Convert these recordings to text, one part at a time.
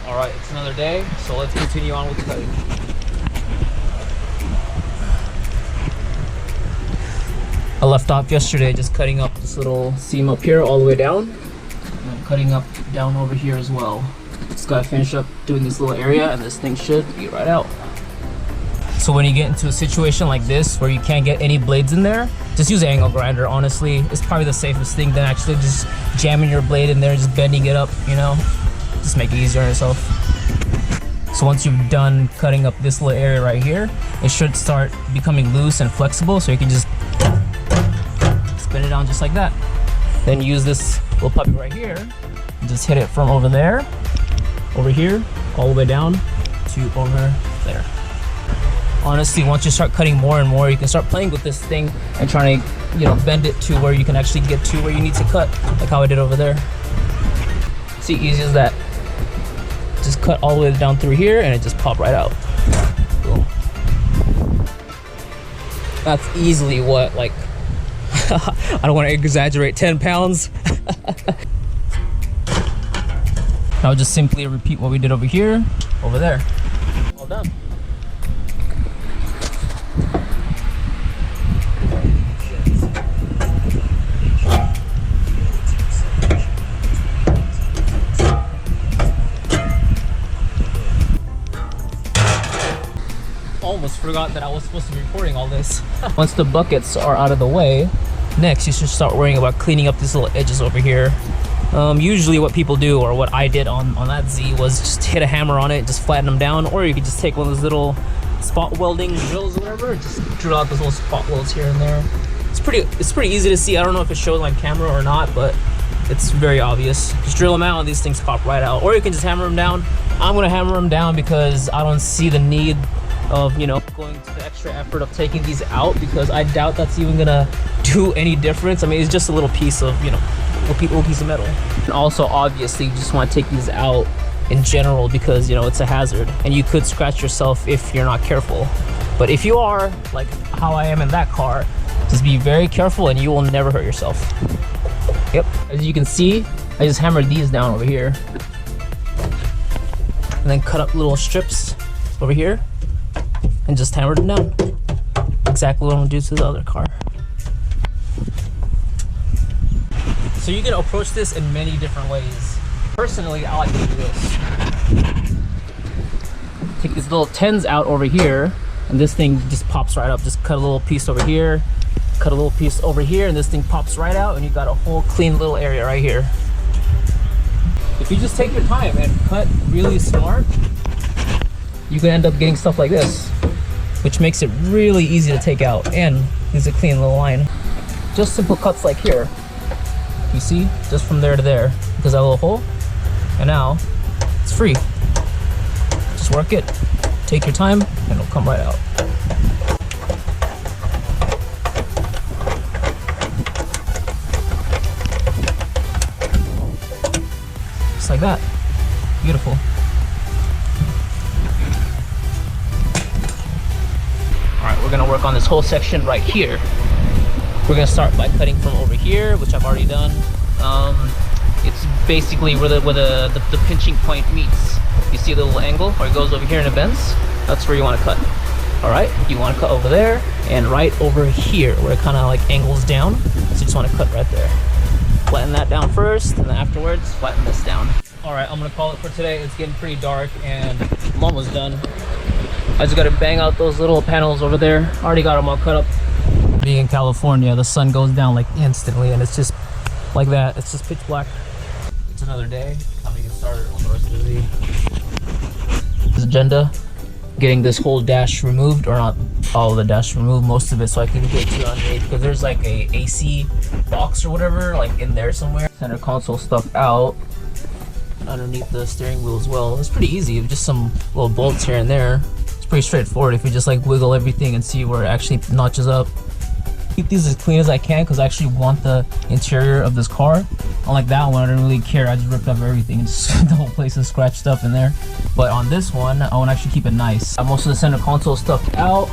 Alright, it's another day, so let's continue on with the cutting. I left off yesterday just cutting up this little seam up here all the way down. And I'm cutting up down over here as well. Just gotta finish up doing this little area and this thing should be right out. So when you get into a situation like this where you can't get any blades in there, just use an angle grinder. Honestly, it's probably the safest thing than actually just jamming your blade in there, just bending it up, you know? Just make it easier on yourself. So once you've done cutting up this little area right here, it should start becoming loose and flexible, so you can just spin it down just like that. Then use this little puppy right here, and just hit it from over there, over here, all the way down to over there. Honestly, once you start cutting more and more, you can start playing with this thing and trying to, you know, bend it to where you can actually get to where you need to cut, like how I did over there. See, easy as that. Just cut all the way down through here and it just popped right out. Boom. That's easily what, like, I don't want to exaggerate, 10 pounds. Now just simply repeat what we did over here, over there. All done. Almost forgot that I was supposed to be recording all this. Once the buckets are out of the way, next you should start worrying about cleaning up these little edges over here. Usually what people do, or what I did on that Z, was just hit a hammer on it, just flatten them down, or you could just take one of those little spot welding drills or whatever, just drill out those little spot welds here and there. It's pretty easy to see. I don't know if it shows on camera or not, but it's very obvious. Just drill them out and these things pop right out. Or you can just hammer them down. I'm gonna hammer them down because I don't see the need of, you know, going to the extra effort of taking these out, because I doubt that's even gonna do any difference. I mean, it's just a little piece of, you know, a little piece of metal. And also, obviously, you just want to take these out in general because, you know, it's a hazard and you could scratch yourself if you're not careful. But if you are, like how I am in that car, just be very careful and you will never hurt yourself. Yep, as you can see, I just hammered these down over here and then cut up little strips over here and just hammered them down. Exactly what I'm gonna do to the other car. So you can approach this in many different ways. Personally, I like to do this. Take these little 10s out over here, and this thing just pops right up. Just cut a little piece over here, cut a little piece over here, and this thing pops right out, and you got a whole clean little area right here. If you just take your time and cut really smart, you can end up getting stuff like this, which makes it really easy to take out, and it's a clean little line. Just simple cuts like here. You see, just from there to there, because that little hole, and now it's free. Just work it, take your time, and it'll come right out. Just like that. Beautiful. Alright, we're gonna work on this whole section right here. We're gonna start by cutting from over here, which I've already done. It's basically where the pinching point meets. You see the little angle where it goes over here and it bends? That's where you want to cut. All right, you want to cut over there and right over here where it kind of like angles down. So you just want to cut right there. Flatten that down first, and then afterwards flatten this down. All right, I'm gonna call it for today. It's getting pretty dark and I'm almost done. I just gotta bang out those little panels over there. Already got them all cut up. Being in California, the sun goes down like instantly, and it's just like that. It's just pitch black. It's another day. Time to get started on the rest of the day. This agenda, getting this whole dash removed, or not all of the dash removed, most of it, so I can get to underneath, because there's like a AC box or whatever like in there somewhere. Center console stuff out, underneath the steering wheel as well. It's pretty easy, just some little bolts here and there. It's pretty straightforward if you just like wiggle everything and see where it actually notches up. Keep these as clean as I can because I actually want the interior of this car. Unlike that one, I didn't really care. I just ripped up everything and just the whole place is scratched up in there. But on this one, I want to actually keep it nice. Most of the center console stuff out.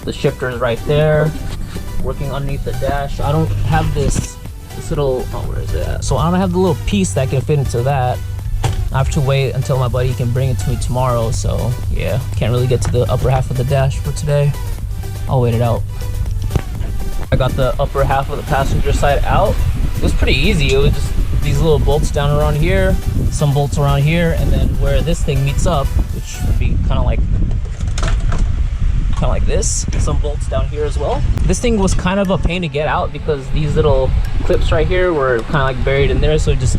The shifter is right there. Working underneath the dash. I don't have this little, oh, where is it at? So I don't have the little piece that can fit into that. I have to wait until my buddy can bring it to me tomorrow, so yeah, can't really get to the upper half of the dash for today. I'll wait it out. I got the upper half of the passenger side out. It was pretty easy. It was just these little bolts down around here, some bolts around here, and then where this thing meets up, which would be kind of like this, some bolts down here as well. This thing was kind of a pain to get out because these little clips right here were kind of like buried in there, so just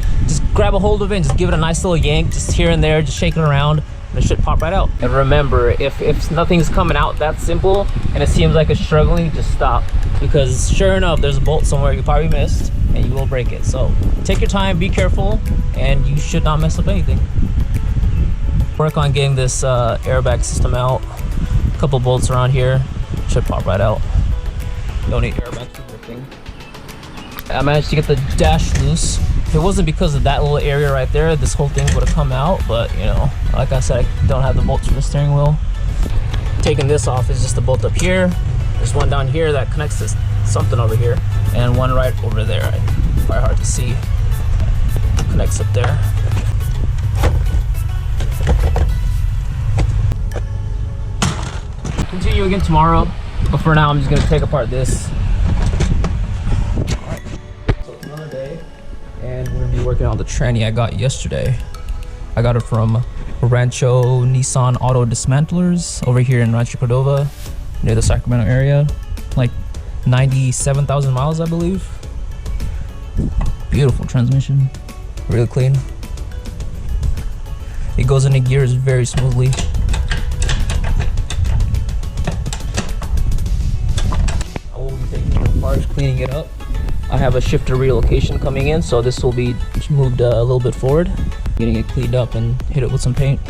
grab a hold of it and just give it a nice little yank, just here and there, just shake it around, and it should pop right out. And remember, if nothing's coming out that simple and it seems like it's struggling, just stop, because sure enough, there's a bolt somewhere you probably missed and you will break it. So take your time, be careful, and you should not mess up anything. Work on getting this airbag system out. A couple bolts around here should pop right out. Don't need airbags for the thing. I managed to get the dash loose. If it wasn't because of that little area right there, this whole thing would have come out, but you know, like I said, I don't have the bolts for the steering wheel. Taking this off is just a bolt up here. There's one down here that connects to something over here, and one right over there. Probably hard to see. Connects up there. Continue again tomorrow, but for now I'm just gonna take apart this. Alright, so it's another day, and we're gonna be working on the tranny I got yesterday. I got it from Rancho Nissan Auto Dismantlers over here in Rancho Cordova, near the Sacramento area. Like 97,000 miles, I believe. Beautiful transmission, really clean. It goes into gears very smoothly. Cleaning it up. I have a shifter relocation coming in, so this will be moved a little bit forward. Getting it cleaned up and hit it with some paint.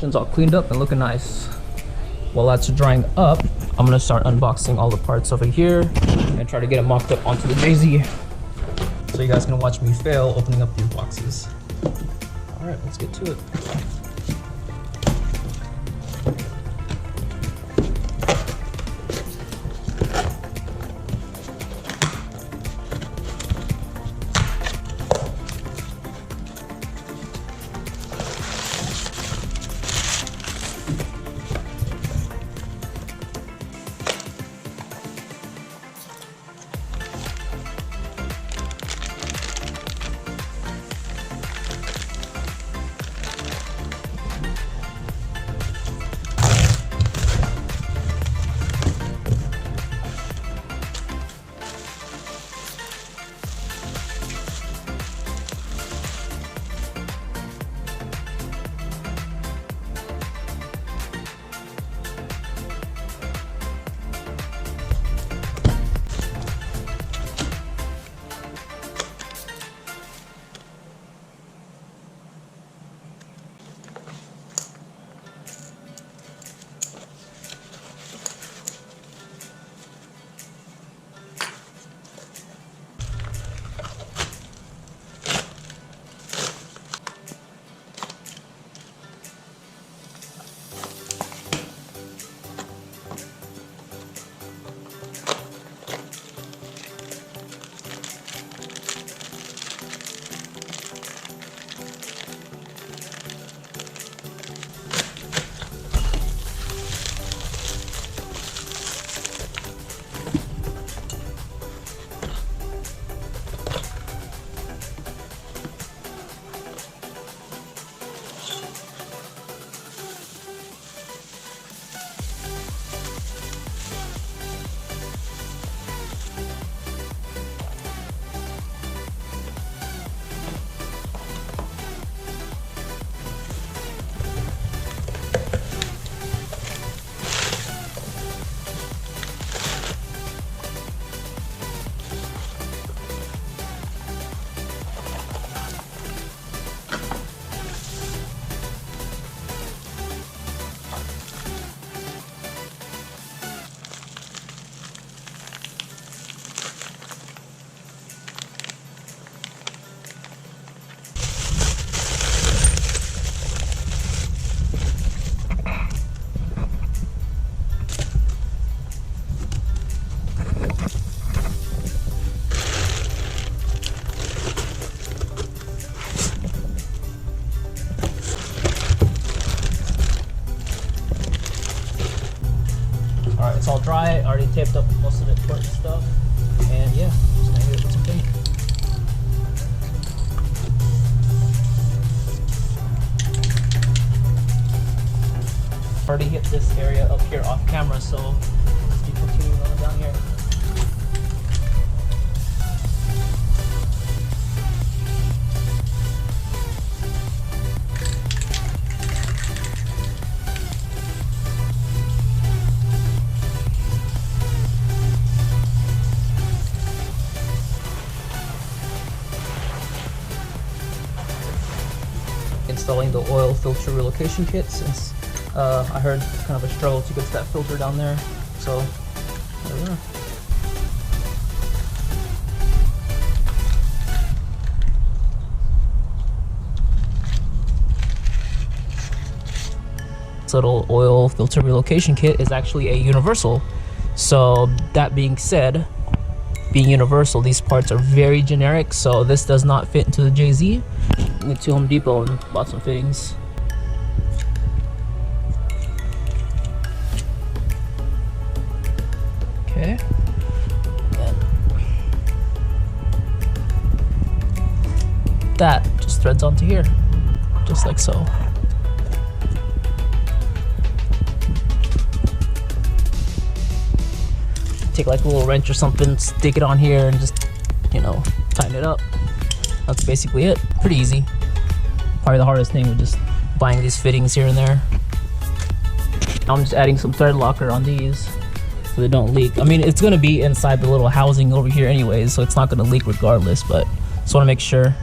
It's all cleaned up and looking nice. While that's drying up, I'm gonna start unboxing all the parts over here and try to get it mocked up onto the JZ, so you guys can watch me fail opening up these boxes. All right, let's get to it. it's all dry. I already taped up most of the important stuff. And yeah, just gonna hit it with some paint. Already hit this area up here off camera, so let's keep continuing on down here. Installing the oil filter relocation kit, since I heard it's kind of a struggle to get that filter down there, so there we are. This little oil filter relocation kit is actually a universal. So that being said, being universal, these parts are very generic, so this does not fit into the JZ. Went to Home Depot and bought some fittings. Okay. And that just threads onto here, just like so. Take like a little wrench or something, stick it on here and just, you know, tighten it up. That's basically it. Pretty easy. Probably the hardest thing was just buying these fittings here and there. Now I'm just adding some thread locker on these so they don't leak. I mean, it's gonna be inside the little housing over here anyways, so it's not gonna leak regardless, but just wanna make sure.